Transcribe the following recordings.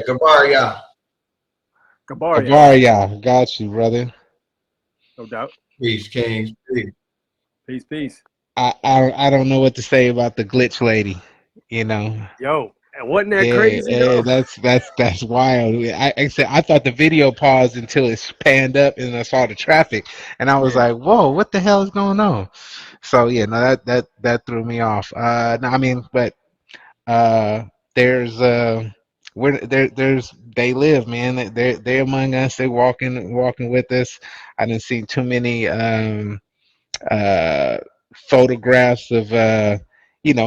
Gabaria. Gabaria. Gabaria, got you, brother. No doubt. Peace, Kings. Peace. Peace, peace. I don't know what to say about the glitch lady. You know, Yo, and wasn't that yeah, crazy yeah, though? that's wild. I said I thought the video paused until it panned up and I saw the traffic, and I was Yeah. like, "Whoa, what the hell is going on?" So yeah, no, that threw me off. No, I mean, but uh, there's where there's they live, man. They're among us. They're walking with us. I didn't see too many uh, photographs of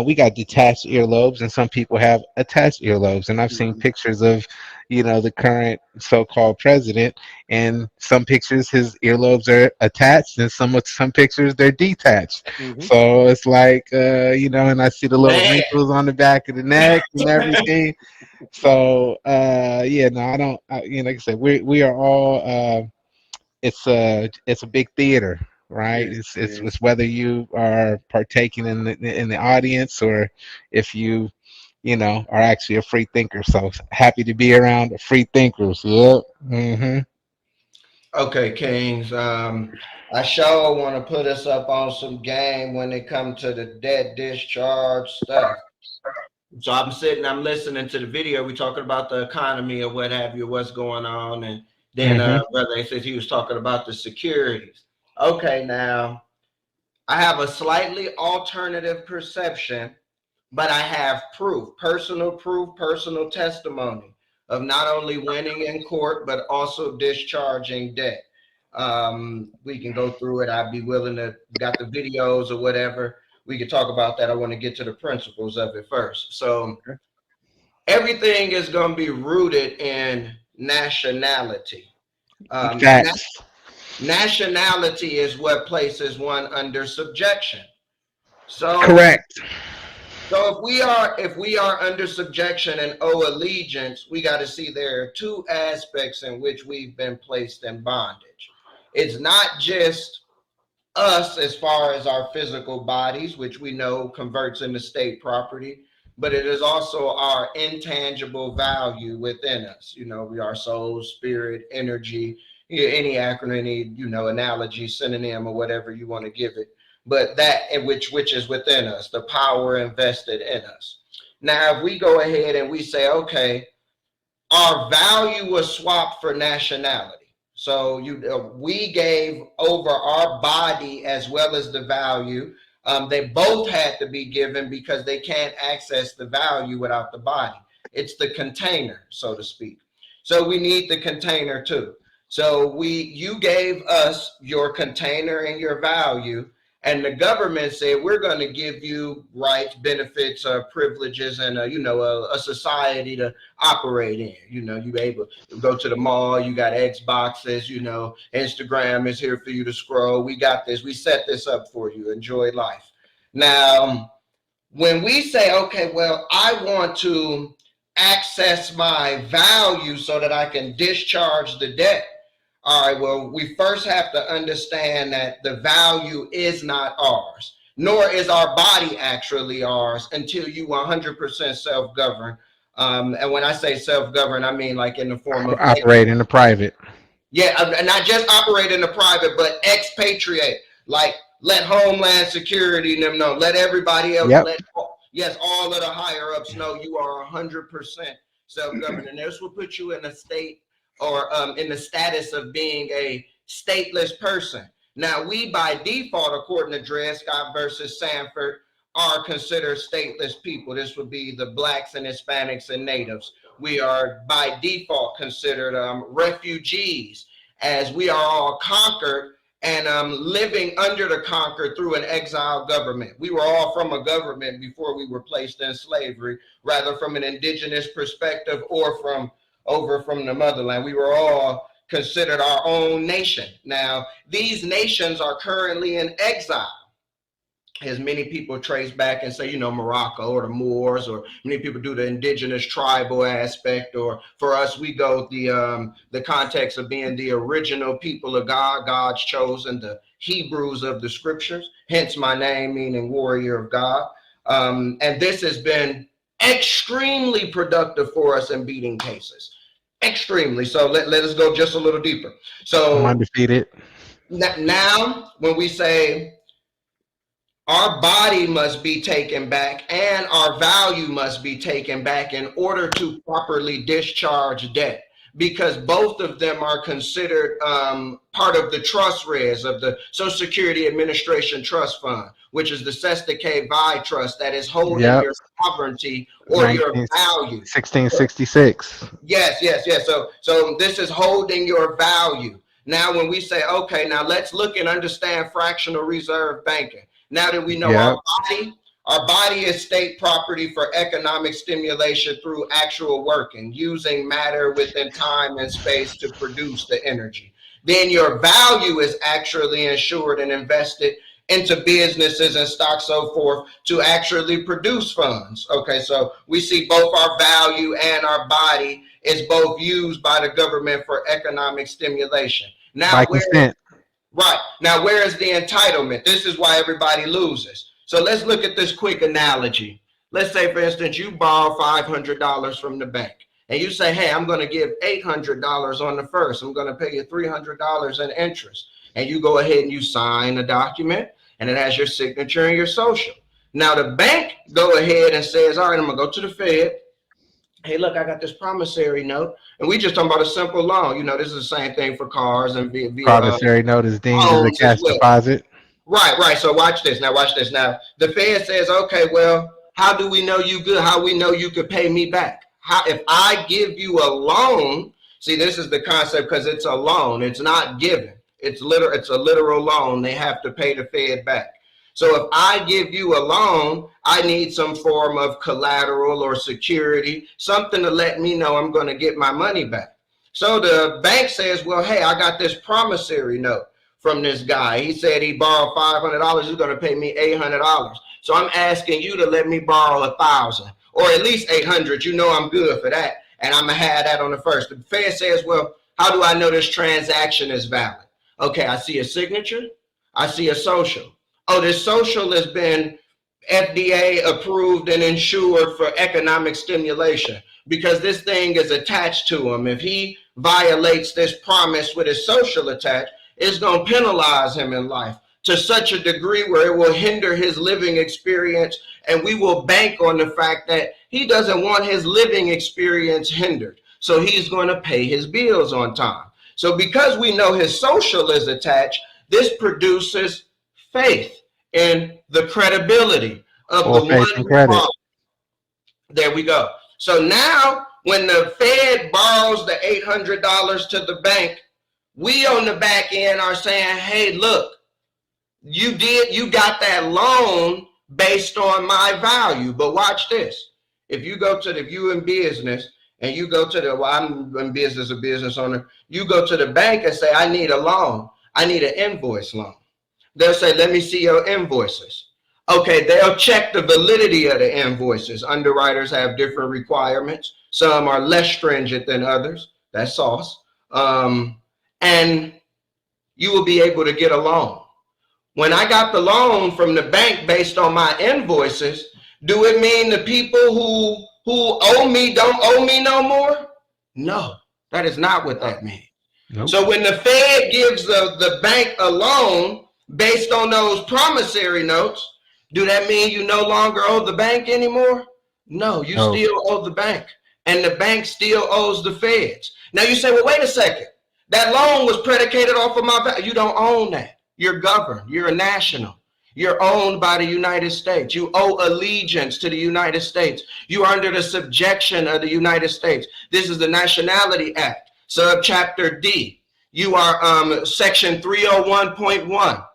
we got detached earlobes and some people have attached earlobes, and I've seen Mhm. pictures of the current so-called president, and some pictures his earlobes are attached and some pictures they're detached. Mhm. So it's like and I see the little Man. wrinkles on the back of the neck and everything. So yeah, no, I don't like I said, we are all it's a big theater, right? Yeah. It's whether you are partaking in the audience or if are actually a free thinker. So happy to be around free thinkers. Yep. Hmm. Okay, Kings. I sure want to put us up on some game when it comes to the debt discharge stuff. So I'm listening to the video. We talking about the economy or what have you, what's going on, and then Hmm. brother says he was talking about the securities. Okay, now I have a slightly alternative perception, but I have proof, personal testimony of not only winning in court, but also discharging debt. We can go through it. I'd be willing to, got the videos or whatever. We could talk about that. I want to get to the principles of it first. So Okay. everything is going to be rooted in nationality. Um, na- Facts. Nationality is what places one under subjection. So Correct. So if we are under subjection and owe allegiance, we got to see there are two aspects in which we've been placed in bondage. It's not just us as far as our physical bodies, which we know converts into state property, but it is also our intangible value within us. We are soul, spirit, energy, any acronym, any analogy, synonym, or whatever you want to give it. But that which is within us, the power invested in us. Now, if we go ahead and we say, okay, our value was swapped for nationality. So we gave over our body as well as the value. They both had to be given because they can't access the value without the body. It's the container, so to speak. So we need the container too. So you gave us your container and your value, and the government said we're going to give you rights, benefits, privileges, and a society to operate in. You able to go to the mall, you got Xboxes, Instagram is here for you to scroll. We got this, we set this up for you. Enjoy life. Now, when we say, okay, well, I want to access my value so that I can discharge the debt. All right, well, we first have to understand that the value is not ours, nor is our body actually ours until you 100% self-govern. And when I say self-govern, I mean like in the form of, Operate in the private. yeah, not just operate in the private, but expatriate, like let Homeland Security them know, let everybody else, Yep. yes, all of the higher ups know you are 100% self-governing. This will put you in a state or in the status of being a stateless person. Now, we by default, according to Dred Scott versus Sanford, are considered stateless people. This would be the blacks and Hispanics and natives. We are by default considered refugees, as we are all conquered and living under the conquered through an exile government. We were all from a government before we were placed in slavery, rather from an indigenous perspective or from the motherland. We were all considered our own nation. Now, these nations are currently in exile, as many people trace back and say, Morocco or the Moors, or many people do the indigenous tribal aspect, or for us, we go the context of being the original people of God, God's chosen, the Hebrews of the scriptures, hence my name meaning warrior of God. And this has been extremely productive for us in beating cases. Extremely. So let us go just a little deeper. I'm So undefeated. now when we say our body must be taken back and our value must be taken back in order to properly discharge debt, because both of them are considered part of the trust res of the Social Security Administration Trust Fund, which is the Sesta K Vi Trust that is holding Yep. your sovereignty or your 19, value. 1666. Yes. So this is holding your value. Now, when we say, okay, now let's look and understand fractional reserve banking. Now that we know Yep. our body is state property for economic stimulation through actual working, using matter within time and space to produce the energy. Then your value is actually insured and invested into businesses and stocks, so forth, to actually produce funds. Okay, so we see both our value and our body is both used by the government for economic stimulation. Now, By consent. right. Now, where is the entitlement? This is why everybody loses. So let's look at this quick analogy. Let's say, for instance, you borrow $500 from the bank and you say, hey, I'm going to give $800 on the first. I'm going to pay you $300 in interest. And you go ahead and you sign a document and it has your signature and your social. Now, the bank go ahead and says, all right, I'm going to go to the Fed. Hey, look, I got this promissory note. And we just talking about a simple loan. You know, this is the same thing for cars and via Promissory note is deemed as a homes cash as well. deposit. Right. So watch this. Now, watch this. Now, the Fed says, okay, well, how do we know you good? How we know you could pay me back? How, if I give you a loan, see, this is the concept because it's a loan. It's not given. It's a literal loan. They have to pay the Fed back. So if I give you a loan, I need some form of collateral or security, something to let me know I'm going to get my money back. So the bank says, well, hey, I got this promissory note from this guy. He said he borrowed $500. He's going to pay me $800. So I'm asking you to let me borrow $1,000 or at least 800. You know I'm good for that. And I'm going to have that on the first. The Fed says, well, how do I know this transaction is valid? Okay, I see a signature. I see a social. Oh, this social has been FDA approved and insured for economic stimulation because this thing is attached to him. If he violates this promise with his social attached, it's going to penalize him in life to such a degree where it will hinder his living experience. And we will bank on the fact that he doesn't want his living experience hindered. So he's going to pay his bills on time. So because we know his social is attached, this produces faith in the credibility of or the faith one and who credit. borrowed. There we go. So now when the Fed borrows the $800 to the bank, we on the back end are saying, hey, look, you got that loan based on my value. But watch this. If you in business and you go to well, I'm in business, a business owner, you go to the bank and say, I need a loan. I need an invoice loan. They'll say, let me see your invoices. Okay, they'll check the validity of the invoices. Underwriters have different requirements. Some are less stringent than others. That's sauce. And you will be able to get a loan. When I got the loan from the bank based on my invoices, do it mean the people who owe me don't owe me no more? No, that is not what that means. Nope. So when the Fed gives the bank a loan based on those promissory notes, do that mean you no longer owe the bank anymore? No, you still owe the bank. And the bank still owes the Feds. Now you say, well, wait a second. That loan was predicated off of my value. You don't own that. You're governed. You're a national. You're owned by the United States. You owe allegiance to the United States. You are under the subjection of the United States. This is the Nationality Act, subchapter D. You are section 301.1.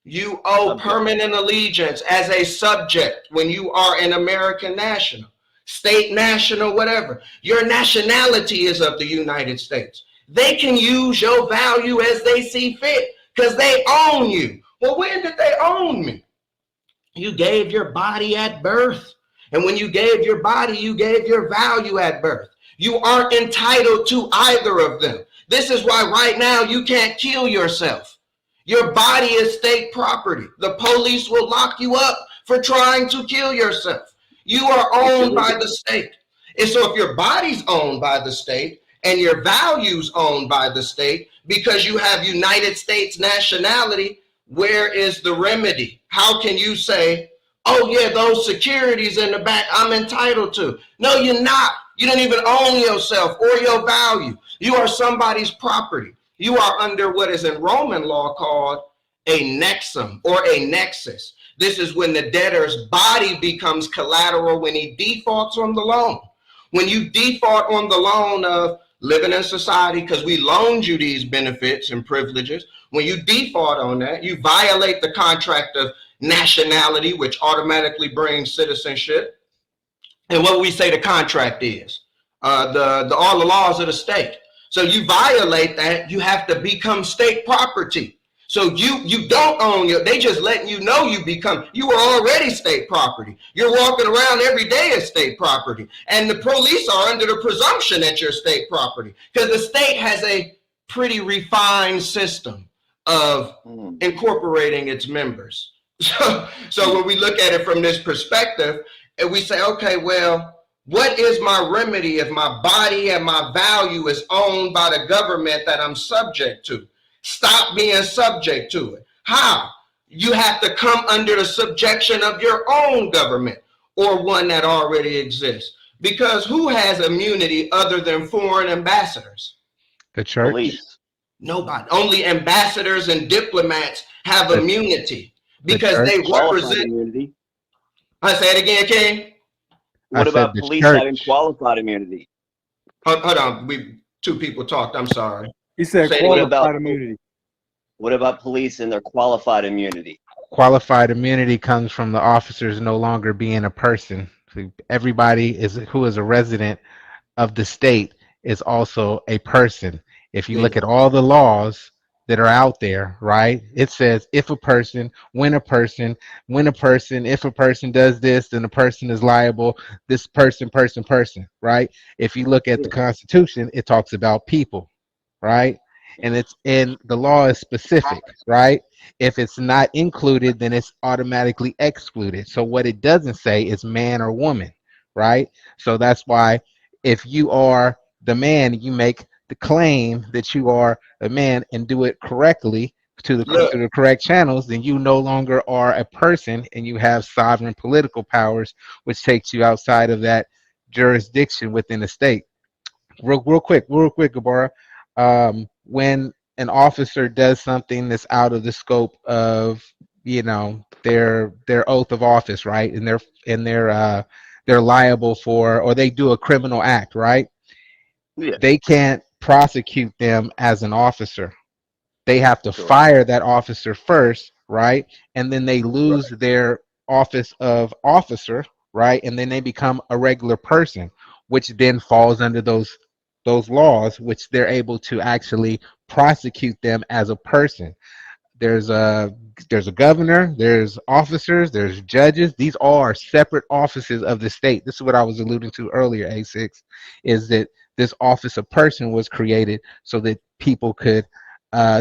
You owe permanent allegiance as a subject when you are an American national, state national, whatever. Your nationality is of the United States. They can use your value as they see fit because they own you. Well, when did they own me? You gave your body at birth. And when you gave your body, you gave your value at birth. You aren't entitled to either of them. This is why right now you can't kill yourself. Your body is state property. The police will lock you up for trying to kill yourself. You are owned by the state. And so if your body's owned by the state and your values owned by the state because you have United States nationality, where is the remedy? How can you say, oh yeah, those securities in the back I'm entitled to? No, you're not. You don't even own yourself or your value. You are somebody's property. You are under what is in Roman law called a nexum or a nexus. This is when the debtor's body becomes collateral when he defaults on the loan. When you default on the loan of living in society because we loaned you these benefits and privileges, when you default on that, you violate the contract of nationality, which automatically brings citizenship. And what we say the contract is, all the laws of the state. So you violate that, you have to become state property. So you don't own they just letting you know you were already state property. You're walking around every day as state property. And the police are under the presumption that you're state property because the state has a pretty refined system of incorporating its members. So when we look at it from this perspective and we say, okay, well, what is my remedy if my body and my value is owned by the government that I'm subject to? Stop being subject to it. How? You have to come under the subjection of your own government or one that already exists. Because who has immunity other than foreign ambassadors? The church. Police. Nobody. Only ambassadors and diplomats have immunity because they represent. Immunity. I say it again, King. What about police having qualified immunity? Hold on. Two people talked. I'm sorry. He said qualified immunity. What about police and their qualified immunity? Qualified immunity comes from the officers no longer being a person. Everybody who is a resident of the state is also a person. If you look at all the laws that are out there, right? It says if a person, if a person does this, then the person is liable. This person, right? If you look at the Constitution, it talks about people, right? And the law is specific, right? If it's not included, then it's automatically excluded. So what it doesn't say is man or woman, right? So that's why if you are the man, you make the claim that you are a man and do it correctly to the correct channels, then you no longer are a person and you have sovereign political powers, which takes you outside of that jurisdiction within the state. Real quick, Gabara. When an officer does something that's out of the scope of, their oath of office, right, and they're liable for, or they do a criminal act, right? Yeah. They can't prosecute them as an officer. They have to fire that officer first, right? And then they lose their office of officer, right? And then they become a regular person, which then falls under those laws, which they're able to actually prosecute them as a person. There's a governor, there's officers, there's judges. These all are separate offices of the state. This is what I was alluding to earlier, A6, is that this office of person was created so that people could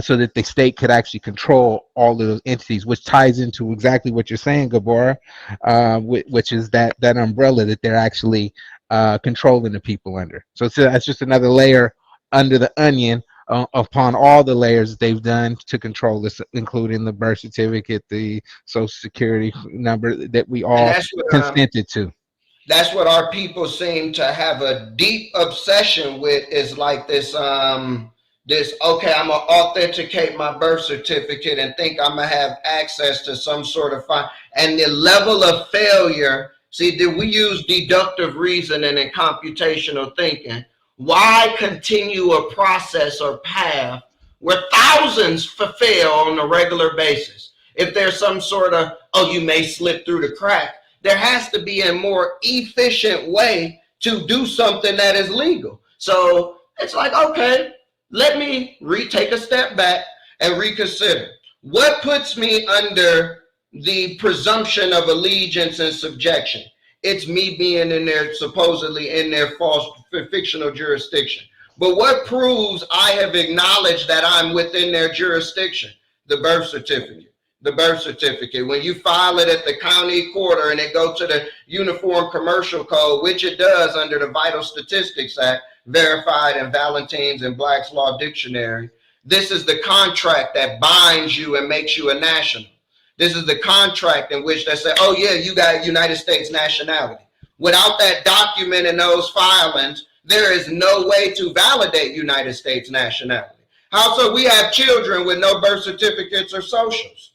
so that the state could actually control all of those entities, which ties into exactly what you're saying, Gabora, which is that umbrella that they're actually controlling the people under. So that's just another layer under the onion upon all the layers that they've done to control this, including the birth certificate, the social security number that we all consented to. That's what our people seem to have a deep obsession with, is like this, okay, I'm gonna authenticate my birth certificate and think I'm gonna have access to some sort of fine. And the level of failure, see, did we use deductive reasoning and computational thinking? Why continue a process or path where thousands fail on a regular basis? If there's some sort of, oh, you may slip through the crack, there has to be a more efficient way to do something that is legal. So it's like, okay, let me take a step back and reconsider. What puts me under the presumption of allegiance and subjection? It's me being in their, supposedly in their false fictional jurisdiction. But what proves I have acknowledged that I'm within their jurisdiction? The birth certificate. the birth certificate. When you file it at the county quarter and it goes to the Uniform Commercial Code, which it does under the Vital Statistics Act, verified in Valentine's and Black's Law Dictionary, this is the contract that binds you and makes you a national. This is the contract in which they say, oh yeah, you got United States nationality. Without that document and those filings, there is no way to validate United States nationality. How so? We have children with no birth certificates or socials.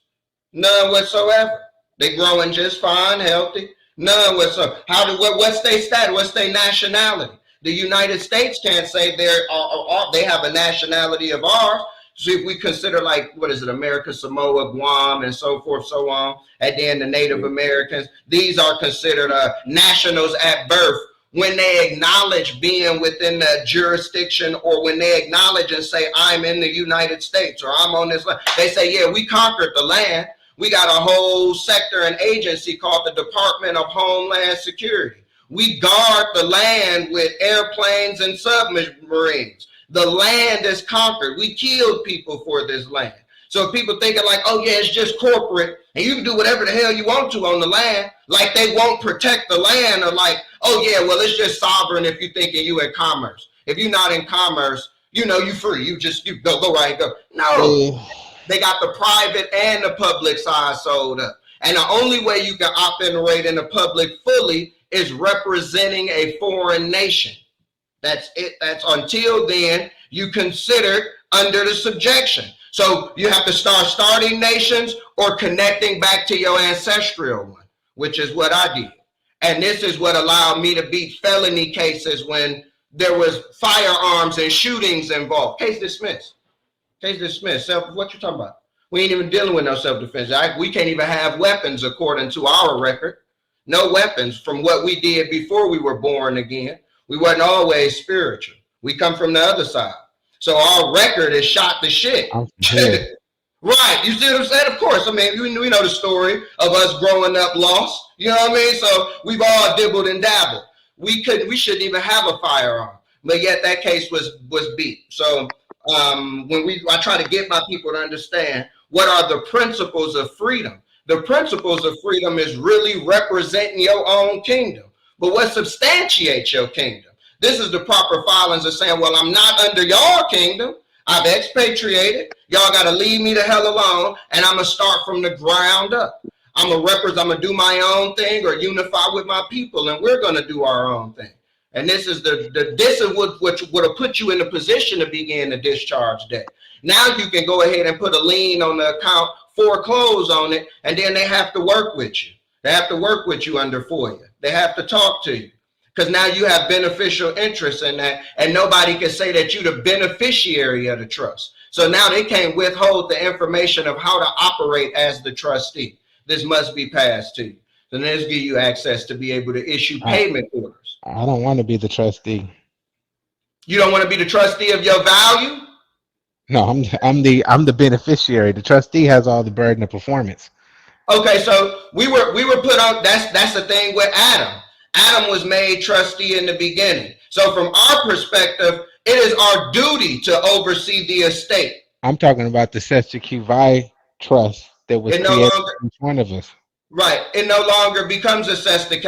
None whatsoever. They growing just fine, healthy. None whatsoever. What's their status? What's their nationality? The United States can't say they have a nationality of ours. So if we consider, like, what is it, America, Samoa, Guam, and so forth, so on, and then the Native Americans, these are considered nationals at birth when they acknowledge being within the jurisdiction, or when they acknowledge and say, I'm in the United States, or I'm on this land. They say, yeah, we conquered the land. We got a whole sector and agency called the Department of Homeland Security. We guard the land with airplanes and submarines. The land is conquered. We killed people for this land. So people thinking like, oh yeah, it's just corporate and you can do whatever the hell you want to on the land, like they won't protect the land, or like, oh yeah, well, it's just sovereign if you're thinking you in commerce. If you're not in commerce, you know, you free. You go right, go. No, they got the private and the public side sold up. And the only way you can operate in the public fully is representing a foreign nation. That's it. That's until then you considered under the subjection. So you have to start starting nations or connecting back to your ancestral one, which is what I did. And this is what allowed me to beat felony cases when there was firearms and shootings involved. Case dismissed. Case dismissed. What you talking about? We ain't even dealing with no self-defense. We can't even have weapons according to our record. No weapons from what we did before we were born again. We wasn't always spiritual. We come from the other side. So our record is shot to shit. Right. You see what I'm saying? Of course. I mean, we know the story of us growing up lost. You know what I mean? So we've all dibbled and dabbled. We shouldn't even have a firearm. But yet that case was beat. So I try to get my people to understand what are the principles of freedom. The principles of freedom is really representing your own kingdom. But what substantiates your kingdom? This is the proper filings of saying, well, I'm not under your kingdom. I've expatriated. Y'all got to leave me the hell alone. And I'm going to start from the ground up. I'm going to do my own thing or unify with my people. And we're going to do our own thing. And this is what would have put you in the position to begin the discharge day. Now you can go ahead and put a lien on the account, foreclose on it, and then they have to work with you. They have to work with you under FOIA. They have to talk to you because now you have beneficial interest in that, and nobody can say that you're the beneficiary of the trust. So now they can't withhold the information of how to operate as the trustee. This must be passed to you. So this give you access to be able to issue payment orders. I don't want to be the trustee. You don't want to be the trustee of your value? No, I'm the beneficiary. The trustee has all the burden of performance. Okay, so we were put on. That's the thing with Adam. Adam was made trustee in the beginning. So from our perspective, it is our duty to oversee the estate. I'm talking about the Sesta trust that was created in front of us. Right. It no longer becomes a Sesta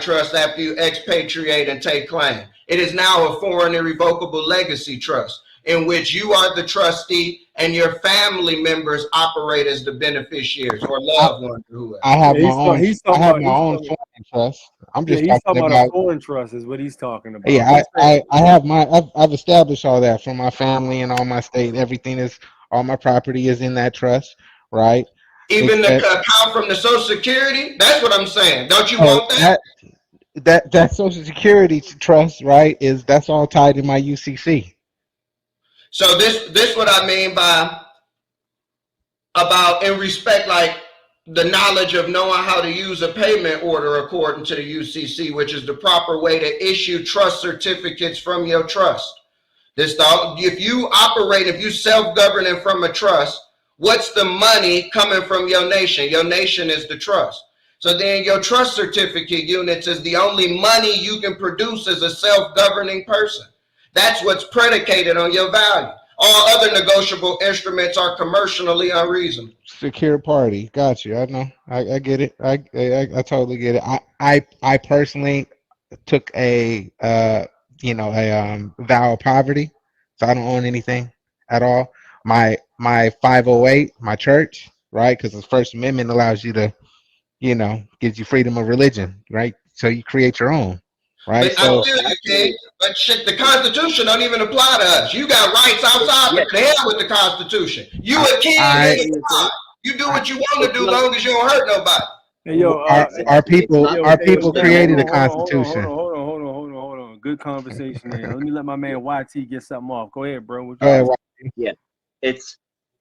trust after you expatriate and take claim. It is now a foreign irrevocable legacy trust in which you are the trustee and your family members operate as the beneficiaries or loved ones or whoever. I have my own foreign trust. I'm just talking about a foreign trust is what he's talking about. Yeah, I've established all that for my family and all my state. Everything is, all my property is in that trust, right? Even the account from the Social Security. That's what I'm saying. Don't you want that? That Social Security trust, right? That's all tied in my UCC. So this what I mean by about in respect, like the knowledge of knowing how to use a payment order according to the UCC, which is the proper way to issue trust certificates from your trust. If you self-governing from a trust, what's the money coming from your nation? Your nation is the trust. So then your trust certificate units is the only money you can produce as a self-governing person. That's what's predicated on your value. All other negotiable instruments are commercially unreasonable. Secure party. Got you. I know. I get it. I totally get it. I personally took a vow of poverty, so I don't own anything at all. My 508, my church, right? Because the First Amendment allows you to, gives you freedom of religion, right? So you create your own, right? But I So feel you, King. Actually, But shit, the Constitution don't even apply to us. You got rights outside yeah, the hell with the Constitution. You I a king I, actually, inside. You do I what you want to it's do, not long as you don't hurt nobody. Hey, yo, our it's people not yo, the our hey, yo, people First King, hold created a on, Amendment. hold on, hold on, hold constitution. on, hold on, hold on, hold on, hold on. Good conversation there. Let me let my man YT get something off. Go ahead, bro. What Go you ahead. about to Yeah, it's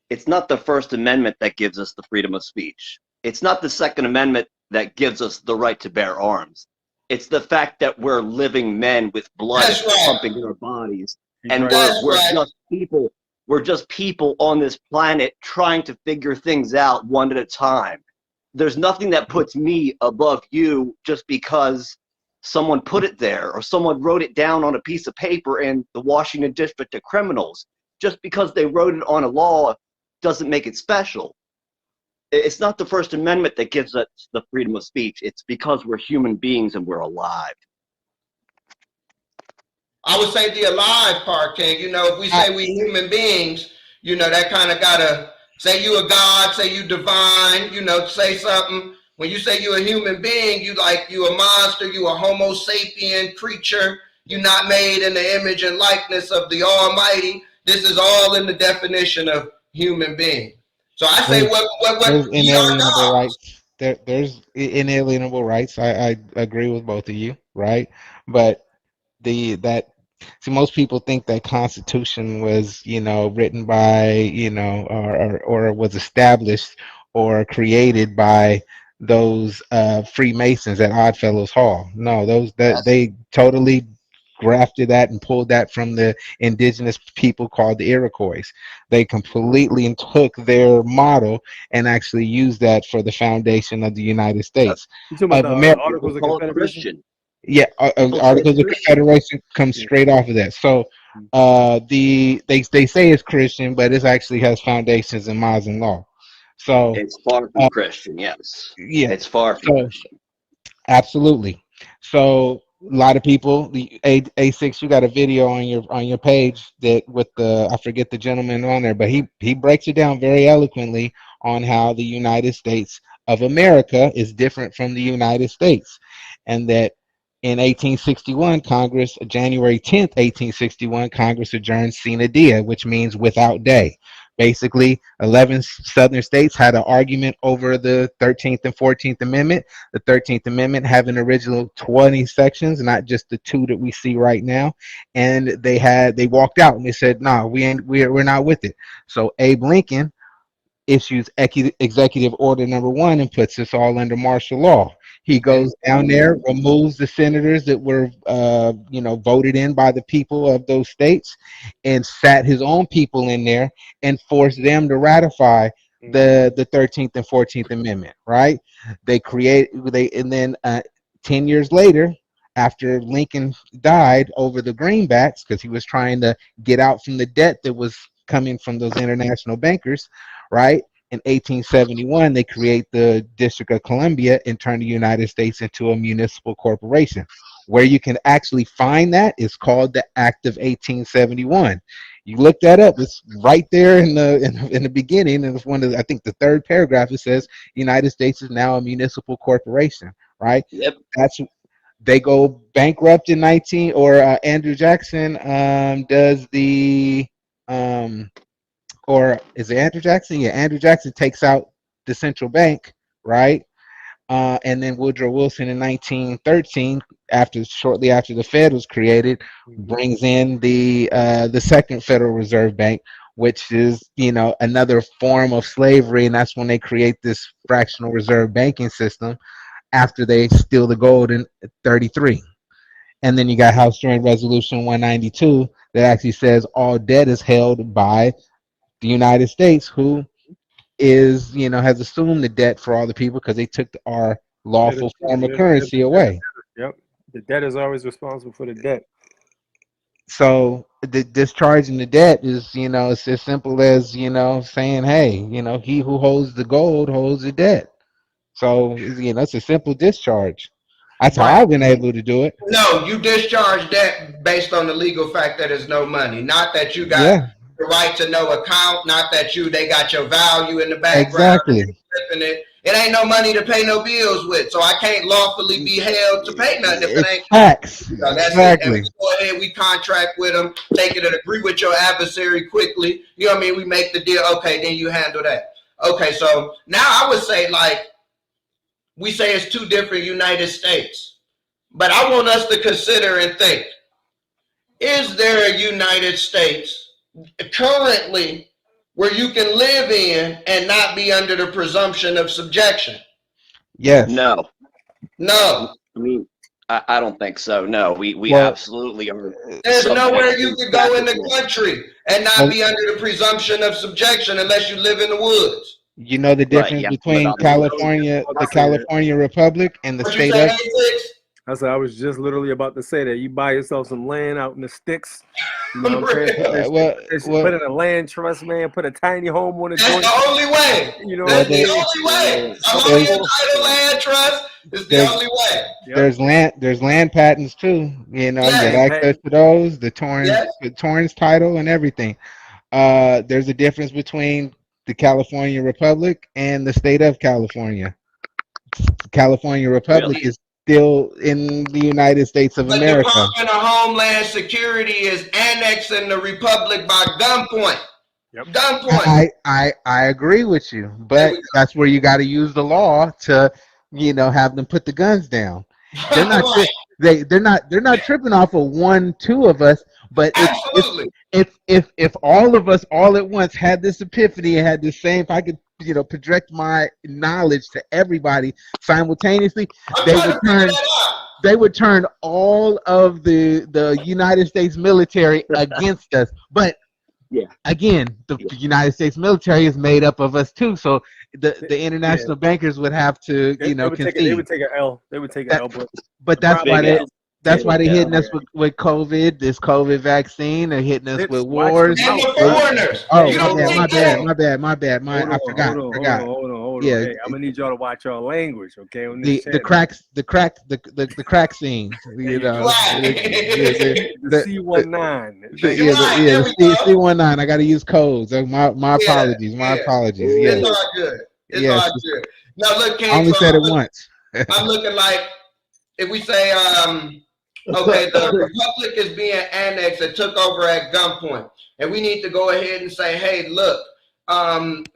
it's not the First Amendment that gives us the freedom of speech. It's not the Second Amendment that gives us the right to bear arms. It's the fact that we're living men with blood That's right. pumping in our bodies, He's and right. That's we're right. just people. We're just people on this planet trying to figure things out one at a time. There's nothing that puts me above you just because someone put it there or someone wrote it down on a piece of paper in the Washington District of Criminals. Just because they wrote it on a law doesn't make it special. It's not the First Amendment that gives us the freedom of speech. It's because we're human beings and we're alive. I would say the alive part, King. If we I, say we human beings, that kind of gotta say you a god, say you divine, say something. When you say you a human being, you a monster, you a Homo sapien creature. You're not made in the image and likeness of the Almighty. This is all in the definition of human being. So I say, there's what there's ye are inalienable God. rights. There's inalienable rights. I agree with both of you, right? But the that see, most people think that Constitution was, written by, or was established or created by those Freemasons at Oddfellows Hall. No, those that Yes. they totally grafted that and pulled that from the indigenous people called the Iroquois. They completely took their model and actually used that for the foundation of the United States You talking about of the America. Articles People of call it Confederation? Christian. Yeah, People say it's Articles of Christian. Confederation comes Yeah. straight off of that. So, they say it's Christian, but it actually has foundations in Muslim law. So, It's far from uh, Christian, yes. yeah, It's far from so Christian. absolutely. So, a lot of people, the A6, you got a video on your page that with the I forget the gentleman on there, but he breaks it down very eloquently on how the United States of America is different from the United States, and that in 1861, Congress, January 10th, 1861, Congress adjourned sine die, which means without day. Basically, 11 southern states had an argument over the 13th and 14th Amendment. The 13th Amendment having original 20 sections, not just the two that we see right now. And they walked out and they said, "No, we're not with it." So Abe Lincoln issues executive order number 1 and puts us all under martial law. He goes down there, removes the senators that were, voted in by the people of those states, and sat his own people in there and forced them to ratify the 13th and 14th Amendment. Right? And then 10 years later, after Lincoln died over the greenbacks because he was trying to get out from the debt that was coming from those international bankers, right? In 1871, they create the District of Columbia and turn the United States into a municipal corporation. Where you can actually find that is called the Act of 1871. You look that up; it's right there in the beginning, and it's one of I think the third paragraph. It says United States is now a municipal corporation. Right? Yep. That's they go bankrupt in 19 or Andrew Jackson does the um, or is it Andrew Jackson? Yeah, Andrew Jackson takes out the central bank, right? And then Woodrow Wilson in 1913, shortly after the Fed was created, brings in the second Federal Reserve Bank, which is another form of slavery, and that's when they create this fractional reserve banking system after they steal the gold in 33. And then you got House Joint Resolution 192 that actually says all debt is held by the United States, who is has assumed the debt for all the people because they took our Yeah, lawful form of currency away. yep. The debt is always responsible for the debt. So the discharging the debt is, it's as simple as, saying, hey, he who holds the gold holds the debt. So, it's a simple discharge. That's how Right. I've been able to do it. No, you discharge debt based on the legal fact that there's no money, not that you got Yeah, the right to no account, not that they got your value in the background and you exactly. flipping it. It ain't no money to pay no bills with, so I can't lawfully be held to pay nothing if it It's ain't. facts. So that's it. And we Exactly. go ahead, we contract with them, take it and agree with your adversary quickly. You know what I mean? We make the deal. Okay, then you handle that. Okay, so now I would say, like, we say it's two different United States. But I want us to consider and think, is there a United States currently where you can live in and not be under the presumption of subjection? Yes. No, No. I mean, I don't think so. No, we Well, absolutely are. There's subject nowhere to you could go in the law. country and not well, be under the presumption of subjection unless you live in the woods. you know the Right? difference Yeah, between California, About the to say that. California Republic, and the What you state say, of. A-6? I said I was just literally about to say that. You buy yourself some land out in the sticks. You know what I'm saying? Well, Put in a land trust, man. Put a tiny home on a that's joint. the only way. You know Well, That's what I the there, mean? only way. Couple Allowing there's a more. title land trust is the there's only way. Yep. there's land patents too. You get Yes, Land access patent. to those, the Torrens title and everything. There's a difference between the California Republic and the state of California. The California Republic Really? is still in the United States of but America. Department of Homeland Security is annexing the republic by gunpoint. Yep. Gunpoint. I agree with you, There but we that's where you got to use the law to, have them put the guns down. go. They're not Right. they're not tripping off of one, two of us, but it's Absolutely. if all of us all at once had this epiphany and had the same, if I could, project my knowledge to everybody simultaneously, I'm they trying would to figure turn that out. they would turn all of the United States military against us. But Yeah. again, the Yeah. United States military is made up of us too. So the Yeah. international bankers would have to, They would take it. They concede would take an L. They would take an that. L. But But the that's why problem Big they is, L. that's why Big they're L. hitting us with COVID, this COVID vaccine. They're hitting us with watch your wars. And mouth, the bro. foreigners. Oh, Hey, You my don't hold bad, on, my think hold bad, that? on. my bad, my bad. Hold I on, forgot, hold on, hold on, forgot. hold on, hold on. Yeah, Hey, I'm gonna need y'all to watch your language, okay? On this the channel. cracks, the crack scene. There you go. Right. The The, C19. Thank yeah, you. Right. There we the go. C19. I got to use codes. My Yeah. apologies. My Yeah. apologies. It's Yes, Ooh. all good. It's yes. all good. Now look, I King, only so said it once. I'm looking like if we say okay, the republic is being annexed and took over at gunpoint. And we need to go ahead and say, hey, look,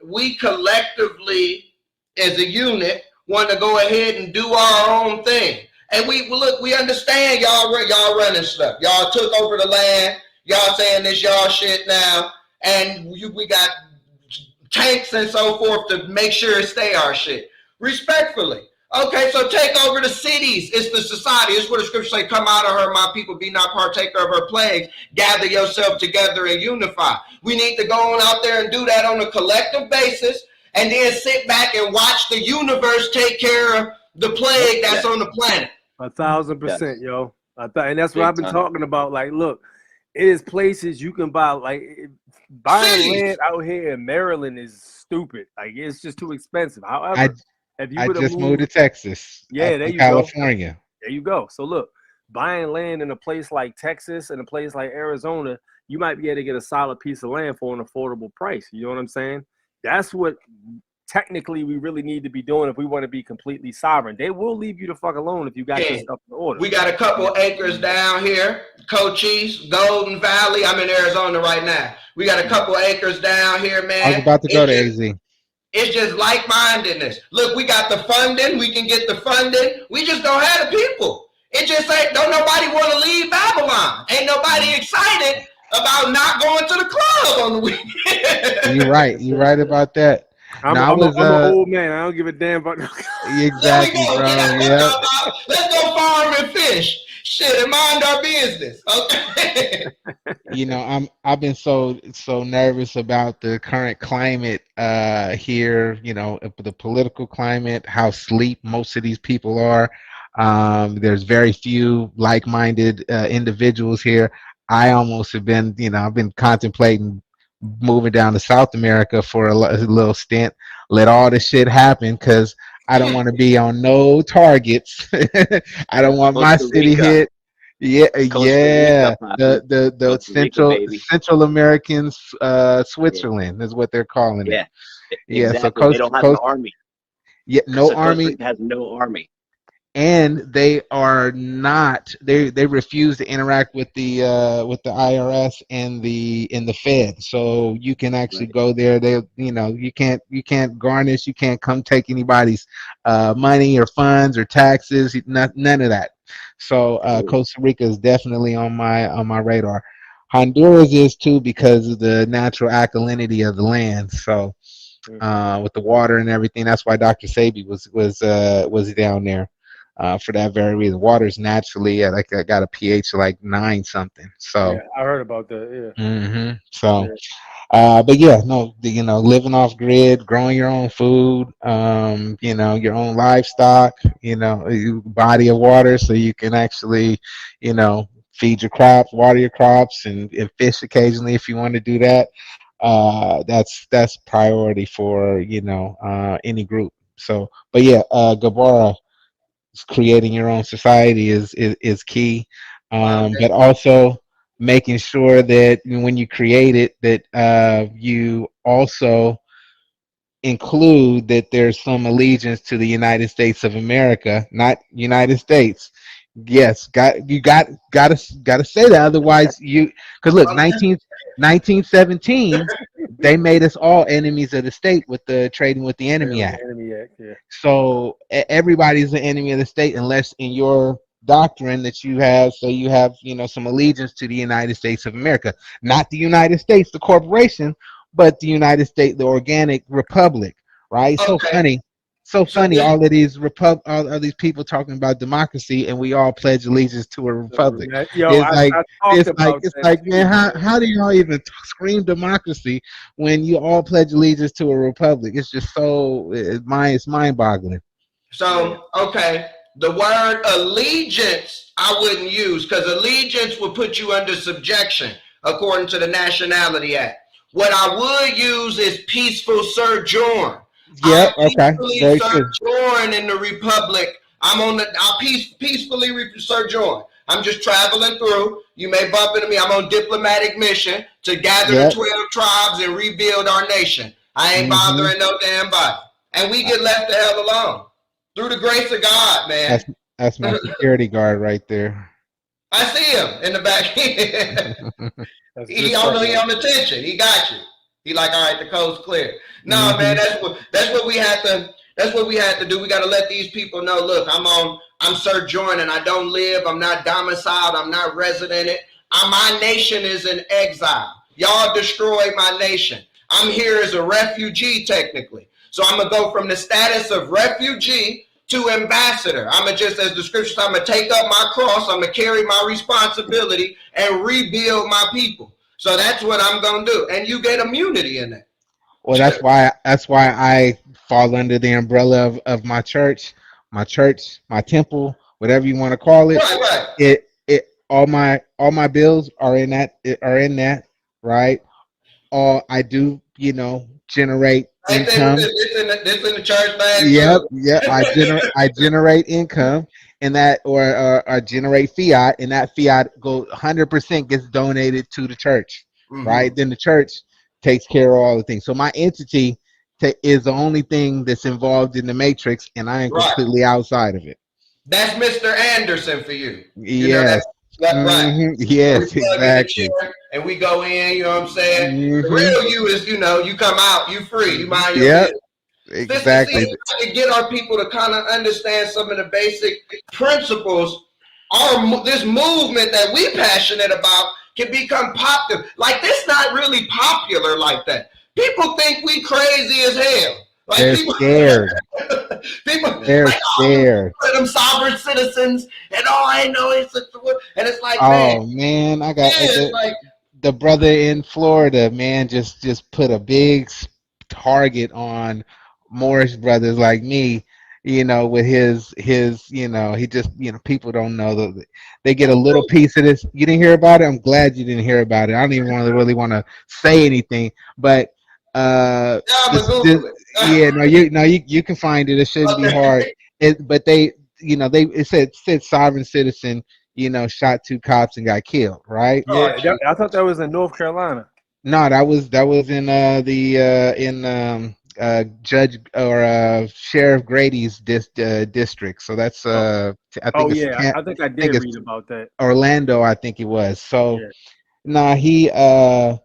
we collectively as a unit want to go ahead and do our own thing. And we understand y'all running stuff. Y'all took over the land. Y'all saying this y'all shit now. And we got tanks and so forth to make sure it stay our shit. Respectfully. Okay, so take over the cities. It's the society. It's what the scriptures say, come out of her, my people, be not partaker of her plagues. Gather yourself together and unify. We need to go on out there and do that on a collective basis and then sit back and watch the universe take care of the plague that's on the planet. 1,000%, yo. And that's what Big I've been time. talking about. Like, look, it is places you can buy. Like, buying Cities. land out here in Maryland is stupid. Like, it's just too expensive. I However, if you I were to just moved move, to Texas. yeah, there From you go. California. There you go. So look, buying land in a place like Texas and a place like Arizona, you might be able to get a solid piece of land for an affordable price. You know what I'm saying? That's what technically we really need to be doing if we want to be completely sovereign. They will leave you the fuck alone if you got your stuff in order. We got a couple acres down here, Cochise, Golden Valley. I'm in Arizona right now. We got a couple acres down here, man. I was about to go to AZ. It's just like-mindedness. Look, we got the funding. We can get the funding. We just don't have the people. It just ain't, don't nobody want to leave Babylon. Ain't nobody excited about not going to the club on the weekend. You're right. You're right about that. I'm an old man. I don't give a damn about. Exactly, There we go. bro. Yeah, Yeah. let's go farm and fish. Shit, and mind our business. Okay. I've been so nervous about the current climate here, the political climate, how asleep most of these people are. There's very few like-minded individuals here. I almost have been, I've been contemplating moving down to South America for a little stint, let all this shit happen because I don't want to be on no targets. I don't want my Costa city Rica, hit. Yeah, Costa Rica, yeah. Papi. The Costa Rica, Central baby. Americans, Yeah, Switzerland is what they're calling it. yeah, Yeah, so exactly. They don't have an army. yeah, no So Costa army, Rica has no army. and they are not. They refuse to interact with the IRS and the Fed. So you can actually Right. go there. They you can't garnish. You can't come take anybody's money or funds or taxes. None of that. So Cool. Costa Rica is definitely on my radar. Honduras is too because of the natural alkalinity of the land. So with the water and everything. That's why Dr. Sabi was down there for that very reason. Water's naturally at like I got a pH of like 9 something. Yeah, So I heard about that. so Yeah, but yeah, no, living off grid, growing your own food, your own livestock, body of water, so you can actually, feed your crops, water your crops, and fish occasionally if you want to do that. That's priority for any group. So, but yeah, Gabara, creating your own society is key, but also making sure that when you create it, that you also include that there's some allegiance to the United States of America, not United States. Yes, gotta say that. Otherwise, because look, Well, 1917, they made us all enemies of the state with the Trading with the yeah, Enemy with the Act. enemy act. Yeah, So everybody's an enemy of the state unless in your doctrine that you have, so you have some allegiance to the United States of America, not the United States, the corporation, but the United States, the organic republic. Right? So okay. funny. So So funny, this, all of these people talking about democracy, and we all pledge allegiance to a republic. yo, It's like I talked about that man, too, man. how do y'all even scream democracy when you all pledge allegiance to a republic? It's just so it's mind boggling. Yeah, okay. The word allegiance I wouldn't use because allegiance would put you under subjection according to the Nationality Act. What I would use is peaceful sojourn. I Yep. Okay. peacefully Very true. sojourn in the republic. I peacefully sojourn. I'm just traveling through. You may bump into me. I'm on diplomatic mission to gather the Yep. 12 tribes and rebuild our nation. I ain't Hmm. bothering no damn body. And we get left the hell alone. Through the grace of God, That's man. that's my security guard right there. I see him in the back. that's good he stuff, on he man. on the tension. He got you. He like, all right, the coast's clear. No, man, Hmm. that's what we had to do. We got to let these people know. Look, I'm sojourning. I don't live. I'm not domiciled. I'm not resident. My nation is in exile. Y'all destroyed my nation. I'm here as a refugee, technically. So I'm gonna go from the status of refugee to ambassador. I'm gonna just, as the scripture says, I'm gonna take up my cross. I'm gonna carry my responsibility and rebuild my people. So that's what I'm gonna do, and you get immunity in that. Well, that's why I fall under the umbrella of my church, my temple, whatever you want to call it. Right, right. It all my bills are in that, right? All I do, generate Same thing with income. this in the church bag Yep, too. yep. I generate income, and that or generate fiat, and that fiat 100% gets donated to the church, Mm-hmm. right? Then the church takes care of all the things. So my entity is the only thing that's involved in the matrix, and I am Right. completely outside of it. That's Mr. Anderson for you. You know Yes. that right. So we Yes, plug in the exactly. chair and we go in. You know what I'm saying? The Hmm. real you is, you come out, you free, you mind your Yep, business. Sister, see, exactly. if I could get our people to kind of understand some of the basic principles, this movement that we passionate about can become popular. Like this, not really popular like that. People think we crazy as hell. Like They're people, scared. people They're like scared. them sovereign citizens, and all I know is and it's like, man, Oh man, I got yeah, it's like, the brother in Florida, man, just put a big target on Morris brothers like me. with his, he just, people don't know that they get a little piece of this. You didn't hear about it? I'm glad you didn't hear about it. I don't even really want to say anything, but Yeah, I'm gonna this, Google it. yeah, no, you can find it. It shouldn't be hard. But it said sovereign citizen, shot two cops and got killed, right? Oh, Yeah, I thought that was in North Carolina. No, that was in Judge or Sheriff Grady's district. So that's I think Oh it's yeah, I think I I think did it's read about that. Orlando, I think it was. So Yeah. nah, he and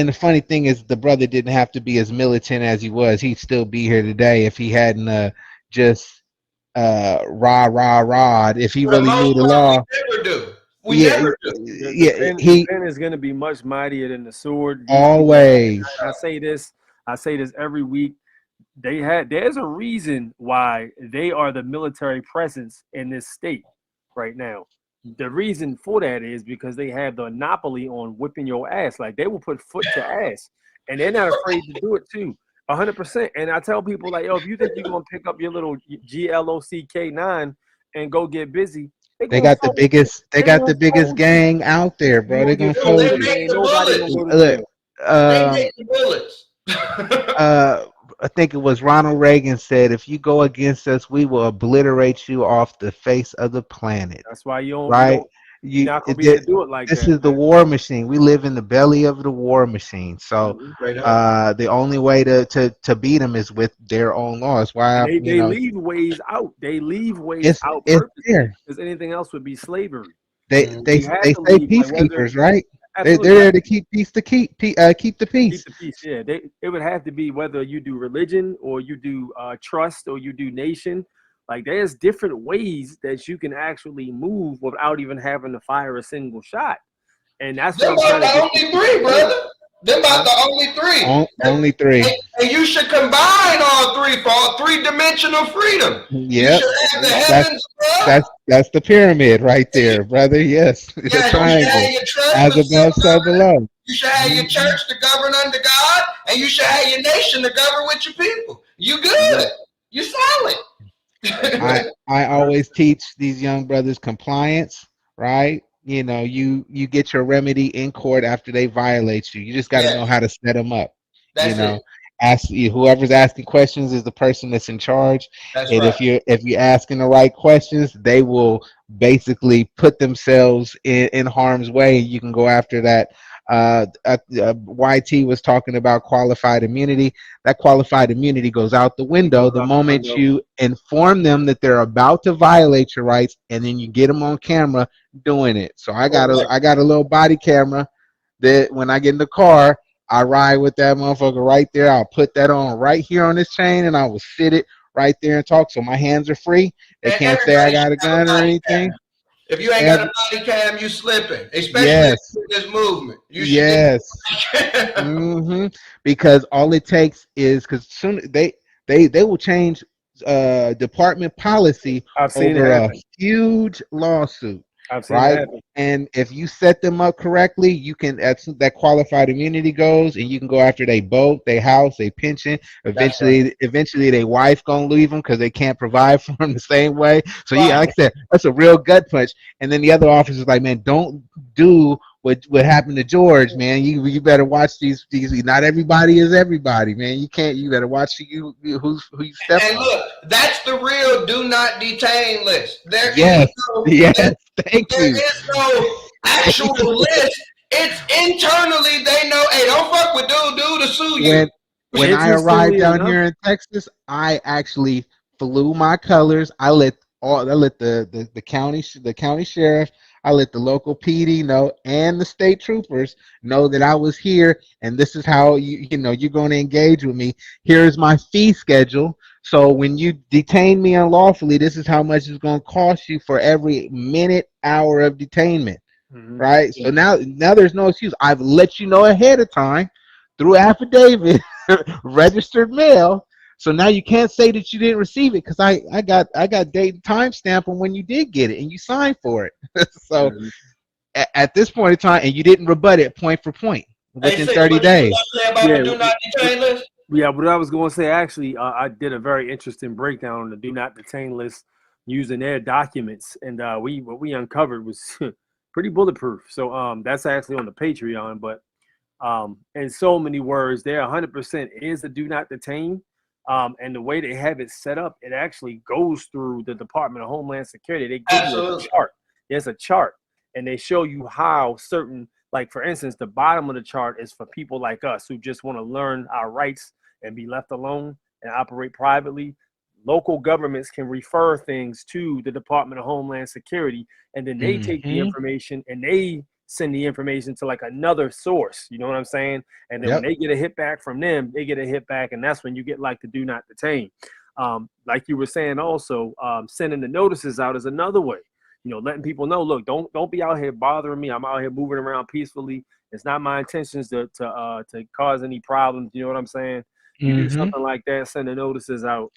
the funny thing is the brother didn't have to be as militant as he was. He'd still be here today if he hadn't just rah. If he for the really most knew the part, law, we never do. We yeah, never do. yeah, The he pen is going to be much mightier than the sword. These people, always. and I say this every week. There's a reason why they are the military presence in this state right now. The reason for that is because they have the monopoly on whipping your ass. Like they will put foot to ass, and they're not afraid to do it too. 100%. And I tell people like, yo, if you think you're gonna pick up your little GLOCK9 and go get busy, they're They gonna got the fold you. biggest. They They're got gonna the biggest fold you. gang out there, You're bro. gonna They're get gonna Dude, fold they folded, you. make and ain't the nobody bullets. gonna go to Look, jail. um, They make the bullets. uh, I think it was Ronald Reagan said, "If you go against us, we will obliterate you off the face of the planet." That's why Right? you're You, not gonna it, be able did- to do it like this that, is the man. war machine. We live in the belly of the war machine. So, Mhm. Straight up. the only way to beat them is with their own laws. And Why, they leave ways out. They leave ways out it's purposely there. because anything else would be slavery. They Mm. they You had they to say leave, like whether peacekeepers, right? They're absolutely there to keep peace keep the keep peace. the peace. Yeah, it would have to be whether you do religion or you do trust or you do nation. Like there's different ways that you can actually move without even having to fire a single shot, and that's what Them I'm about trying to the get only people to three, understand. brother. Them about Huh? the only three. Only three. And you should combine all three for all three-dimensional freedom. You Yep. should have the That's heavens above. that's the pyramid right there, brother. Yes, the Yes, you should triangle. have your trust As for above, so self-governance. below. You should have your Mhm. church to govern under God, and you should have your nation to govern with your people. You good. You I solid. I always teach these young brothers compliance, right? You get your remedy in court after they violate you. You just got to know Yes, how to set them up. You that's it. know, ask whoever's asking questions is the person that's in charge. That's And right. if you're asking the right questions, they will basically put themselves in harm's way. You can go after that. YT was talking about qualified immunity. That qualified immunity goes out the window Goes the out the moment window. you inform them that they're about to violate your rights, and then you get them on camera doing it. So I got a Correct. I got a little body camera that when I get in the car, I ride with that motherfucker right there. I'll put that on right here on this chain, and I will sit it right there and talk. So my hands are free. They And can't say I everybody should got a have a gun or body anything. cam. If you ain't got a Every, body cam, you slipping. Especially if yes, you do this movement. You should get yes. a body cam. Because all it takes is because soon they will change department policy I've seen it over a happen. huge lawsuit, I've seen it right? happen. And if you set them up correctly, you can that qualified immunity goes, and you can go after their boat, their house, their pension. That's right. Eventually, their wife gonna leave them because they can't provide for them the same way. So yeah, Right. like I said, that's a real gut punch. And then the other officer's like, man, don't do what happened to George, man. You better watch these. Not everybody is everybody, man. You can't. You better watch who you step And on. look, that's the real do not detain list. There Yes, ain't no yes. Thank there you. is no Thank actual you. list. It's internally they know, hey, don't fuck with dude to sue you. When when I arrived Interestingly down enough, here in Texas, I actually flew my colors. I let the county sheriff, I let the local PD know, and the state troopers know that I was here, and this is how you're going to engage with me. Here's my fee schedule. So when you detain me unlawfully, this is how much it's going to cost you for every minute, hour of detainment. mhm. Right? So now there's no excuse. I've let you know ahead of time through affidavit, registered mail. So now you can't say that you didn't receive it because I got date and time stamp on when you did get it and you signed for it. So Mhm. at this point in time, and you didn't rebut it point for point Hey, within Six, 30 what you days. about to say about the Yeah, do not detain list? Yeah, what I was going to say, actually, I did a very interesting breakdown on the do not detain list using their documents, and what we uncovered was pretty bulletproof. So that's actually on the Patreon, but in so many words, there 100% is a do not detain. And the way they have it set up, it actually goes through the Department of Homeland Security. They give you a Absolutely. chart. There's a chart, and they show you how certain, like for instance, the bottom of the chart is for people like us who just want to learn our rights and be left alone and operate privately. Local governments can refer things to the Department of Homeland Security, and then they take the Mm-hmm. information and they send the information to like another source. You know what I'm saying? And then when Yep. they get a hit back from them, they get a hit back, and that's when you get like the do not detain. Like you were saying, also sending the notices out is another way. You know, letting people know, look, don't be out here bothering me. I'm out here moving around peacefully. It's not my intentions to cause any problems. You know what I'm saying? You do Mm-hmm. something like that, send the notices out.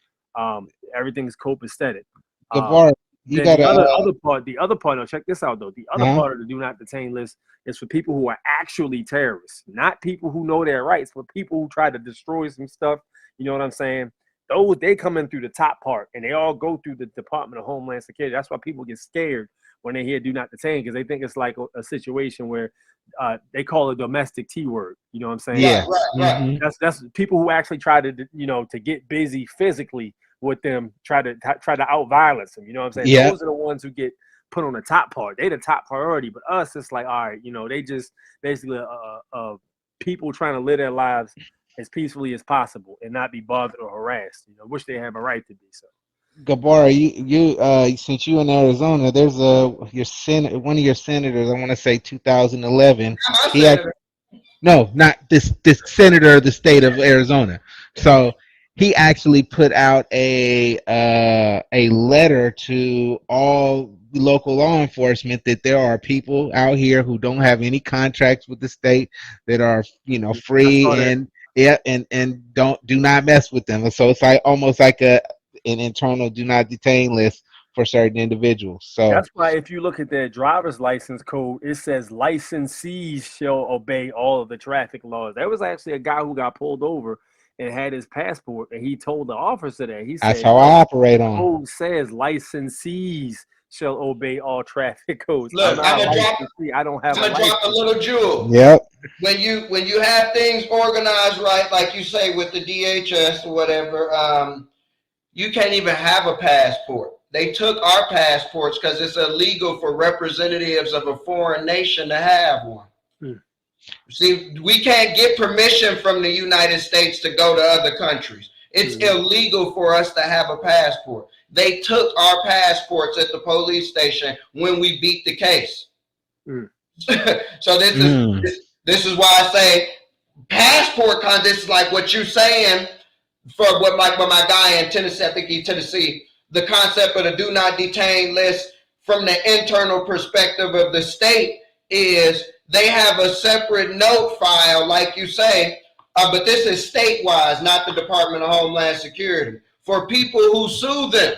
Everything's copacetic. Um, Gabar, you then the gotta other part. Now check this out though. The other uh-huh. part of the do not detain list is for people who are actually terrorists, not people who know their rights, but people who try to destroy some stuff. You know what I'm saying? Those, they come in through the top part, and they all go through the Department of Homeland Security. That's why people get scared when they hear do not detain, because they think it's like a situation where they call it domestic T word. You know what I'm saying? Right, Yeah. right. Mm-hmm. That's people who actually try to, you know, to get busy physically with them, try to out violence them. You know what I'm saying? Yeah. Those are the ones who get put on the top part. They the top priority, but us, it's like, all right, you know, they just basically people trying to live their lives as peacefully as possible and not be bothered or harassed. You know, which they have a right to be. So Gabar, you since you in Arizona, there's one of your senators, I want to say 2011. I'm a He senator. No, not this senator of the state of Arizona. So he actually put out a letter to all local law enforcement that there are people out here who don't have any contracts with the state that are, I free saw that. and yeah, and do not mess with them. So it's like almost like an internal do not detain list for certain individuals. So That's why if you look at their driver's license code, it says licensees shall obey all of the traffic laws. There was actually a guy who got pulled over and had his passport, and he told the officer that. He that's said, how "Yo, I operate the on. code says licensees shall obey all traffic codes. I'm Look, not a licensee. I don't have I'm a gonna drop a license." little jewel. Yep. When you have things organized right, like you say with the DHS or whatever, you can't even have a passport. They took our passports because it's illegal for representatives of a foreign nation to have one. Hmm. See, we can't get permission from the United States to go to other countries. It's illegal for us to have a passport. They took our passports at the police station when we beat the case. So this is why I say passport this is like what you're saying for what my guy in Tennessee, I think he's Tennessee, the concept of the do not detain list from the internal perspective of the state is they have a separate note file, like you say, but this is statewide, not the Department of Homeland Security, for people who sue them,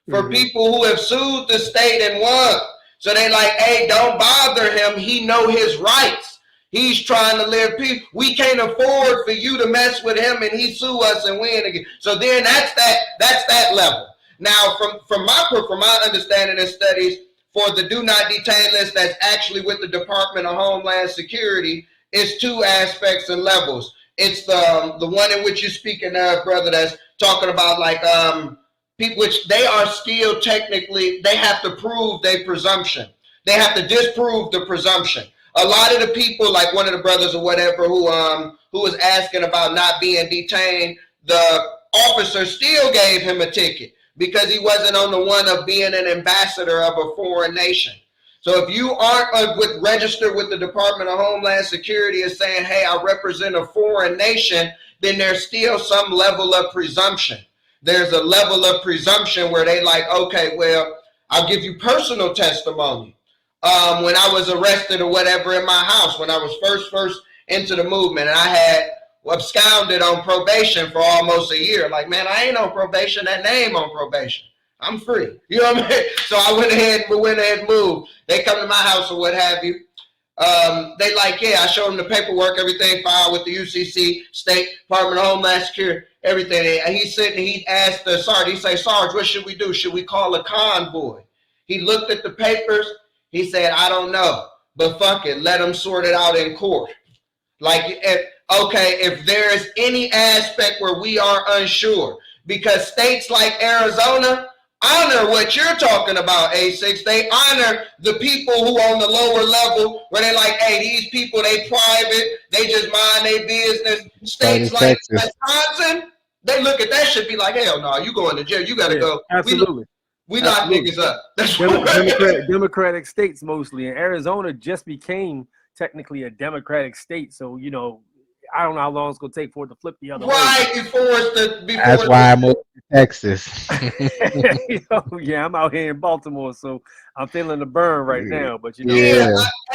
for people who have sued the state and won. So they like, hey, don't bother him. He know his rights. He's trying to live peace. We can't afford for you to mess with him and he sue us and win again. So then that's that level. Now, from my understanding and studies, for the do not detain list that's actually with the Department of Homeland Security, it's two aspects and levels. It's the one in which you're speaking of, brother, that's talking about like people, which they are still technically, they have to prove their presumption. They have to disprove the presumption. A lot of the people, like one of the brothers or whatever, who was asking about not being detained, the officer still gave him a ticket because he wasn't on the one of being an ambassador of a foreign nation. So if you aren't registered with the Department of Homeland Security as saying, hey, I represent a foreign nation, then there's still some level of presumption. There's a level of presumption where they like, okay, well, I'll give you personal testimony. When I was arrested or whatever in my house, when I was first into the movement, and I had absconded on probation for almost a year. Like, man, I ain't on probation. That name on probation. I'm free. You know what I mean? So I went ahead and moved. They come to my house or what have you. They like, yeah, I showed them the paperwork, everything filed with the UCC, State Department of Homeland Security, everything. And he's sitting, he asked the Sarge, he say, Sarge, what should we do? Should we call a convoy? He looked at the papers. He said, I don't know, but fuck it, let them sort it out in court. Like, if there is any aspect where we are unsure, because states like Arizona honor what you're talking about, A6. They honor the people who on the lower level, where they're like, hey, these people, they private, they just mind their business. States like Wisconsin, they look at that shit, be like, hell no, you going to jail, you got to go. Absolutely. We lock niggas up. That's Democratic states mostly, and Arizona just became technically a Democratic state. So, you know, I don't know how long it's gonna take for it to flip the other way. Right before it's That's why I moved to Texas. You know, yeah, I'm out here in Baltimore, so I'm feeling the burn right now. But you know,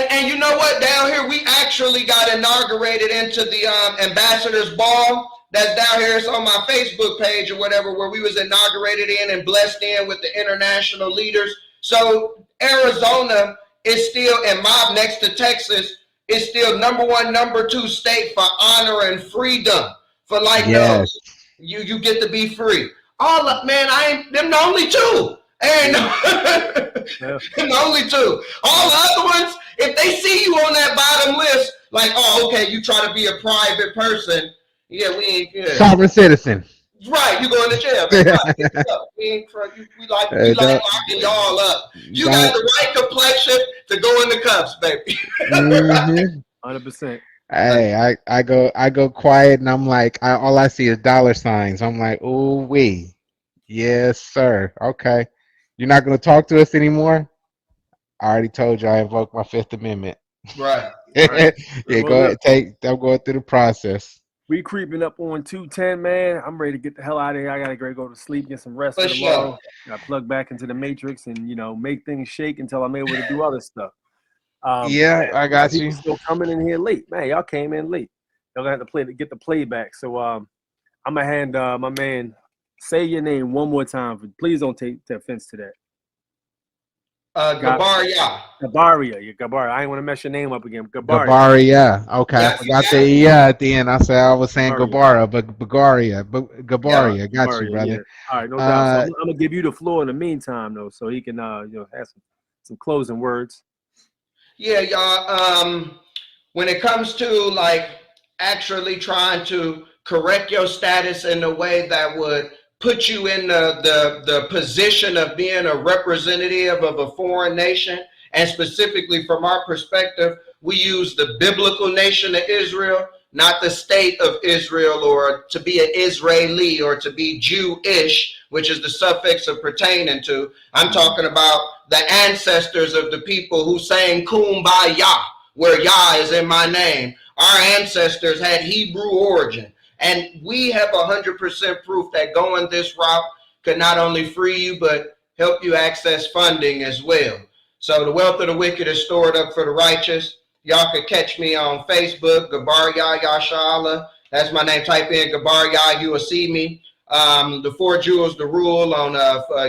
and you know what? Down here, we actually got inaugurated into the ambassador's ball. That's down here. It's on my Facebook page or whatever, where we was inaugurated in and blessed in with the international leaders. So Arizona is still, and mob next to Texas, is still number one, number two state for honor and freedom. For like, no, you get to be free. All up, man, them the only two. And them the only two. All the other ones, if they see you on that bottom list, like, oh, okay, you try to be a private person. Yeah, we ain't good. Sovereign citizen. Right, you going to jail. We like locking y'all up. You got the right complexion to go in the cuffs, baby. 100%. Hey, I go quiet, and I'm like, all I see is dollar signs. I'm like, ooh wee, yes sir. Okay, you're not gonna talk to us anymore. I already told you I invoked my Fifth Amendment. Right. Yeah, go ahead. I'm going through the process. We creeping up on 2:10, man. I'm ready to get the hell out of here. I gotta go to sleep, get some rest for tomorrow. I plug back into the matrix and make things shake until I'm able to do other stuff. I got you. Still coming in here late, man. Y'all came in late. Y'all gonna have to get the playback. So I'm gonna hand my man, say your name one more time. But please don't take offense to that. Gabaria. Gabaria. I ain't want to mess your name up again. Gabaria. Okay. Yes, I got the at the end. I said I was saying Gabara, but Gabaria. Gabaria. Got you, brother. Yeah. All right, no doubt. So I'm gonna give you the floor in the meantime, though, so he can have some closing words. Yeah, y'all. When it comes to like actually trying to correct your status in a way that would put you in the position of being a representative of a foreign nation, and specifically from our perspective, we use the biblical nation of Israel, not the state of Israel, or to be an Israeli or to be Jewish, which is the suffix of pertaining to. I'm talking about the ancestors of the people who sang Kumbaya, where Yah is in my name. Our ancestors had Hebrew origin. And we have 100% proof that going this route could not only free you, but help you access funding as well. So the wealth of the wicked is stored up for the righteous. Y'all can catch me on Facebook, Gabar Yashala. That's my name. Type in Gabar Yah, you will see me. The Four Jewels, the Rule on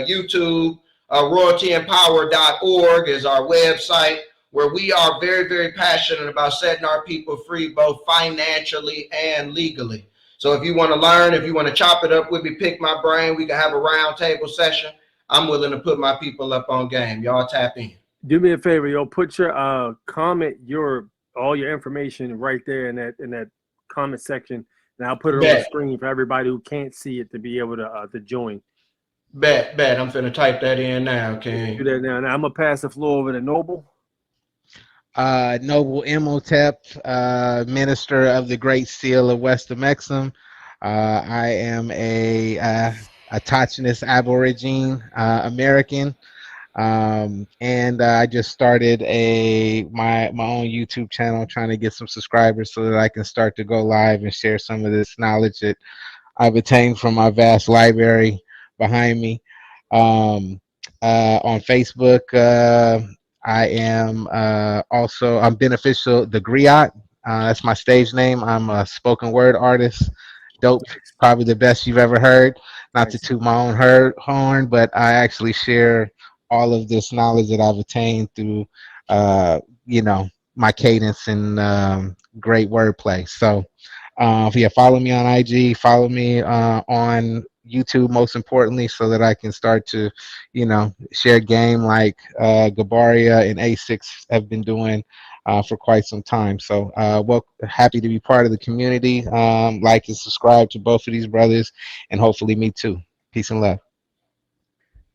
YouTube. Royaltyandpower.org is our website, where we are very, very passionate about setting our people free, both financially and legally. So if you want to learn, if you want to chop it up with me, pick my brain, we can have a round table session. I'm willing to put my people up on game. Y'all tap in. Do me a favor, yo. Put your comment, all your information right there in that comment section, and I'll put it on the screen for everybody who can't see it to be able to join. Bet. I'm finna type that in now. Okay. Do that now. Now I'm gonna pass the floor over to Noble. Noble Imhotep, minister of the Great Seal of West Amexem. I am a autochthonous Aborigine American, and I just started my own YouTube channel, trying to get some subscribers so that I can start to go live and share some of this knowledge that I've attained from my vast library behind me. On Facebook, I am I'm Beneficial the Griot. That's my stage name. I'm a spoken word artist. Dope, probably the best you've ever heard. Not to toot my own horn, but I actually share all of this knowledge that I've attained through, my cadence and great wordplay. So yeah, follow me on IG, follow me on YouTube, most importantly, so that I can start to, share game like Gabaria and A-6 have been doing for quite some time. So, well, happy to be part of the community. Like and subscribe to both of these brothers, and hopefully me too. Peace and love.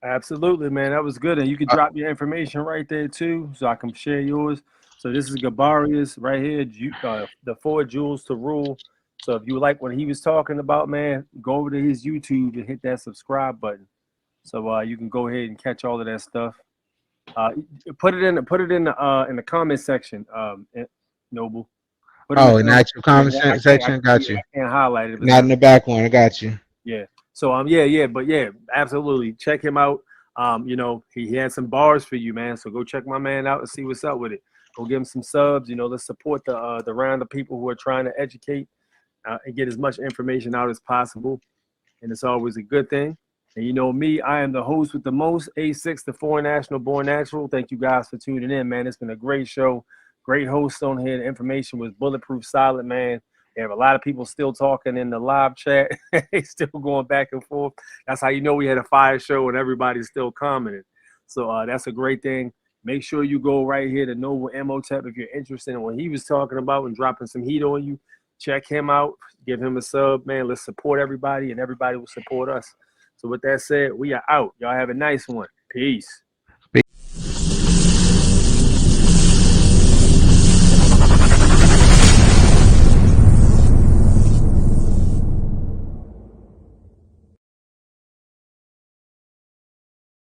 Absolutely, man. That was good. And you can drop your information right there too, so I can share yours. So this is Gabarius right here, the 4 jewels to rule. So if you like what he was talking about, man, go over to his YouTube and hit that subscribe button. So you can go ahead and catch all of that stuff. Put it in the comment section, Noble. Put it in Oh, in the the actual comment section, got you. I can't highlight it. But Not in the back one, I got you. yeah. So but absolutely check him out. He had some bars for you, man. So go check my man out and see what's up with it. Go give him some subs. Let's support the round of people who are trying to educate and get as much information out as possible. And it's always a good thing. And you know me, I am the host with the most, A-6, the Foreign National Born Natural. Thank you guys for tuning in, man. It's been a great show. Great host on here. The information was bulletproof, solid, man. We have a lot of people still talking in the live chat. They still going back and forth. That's how you know we had a fire show and everybody's still commenting. So that's a great thing. Make sure you go right here to Noble Emotep if you're interested in what he was talking about and dropping some heat on you. Check him out. Give him a sub, man. Let's support everybody, and everybody will support us. So with that said, we are out. Y'all have a nice one. Peace.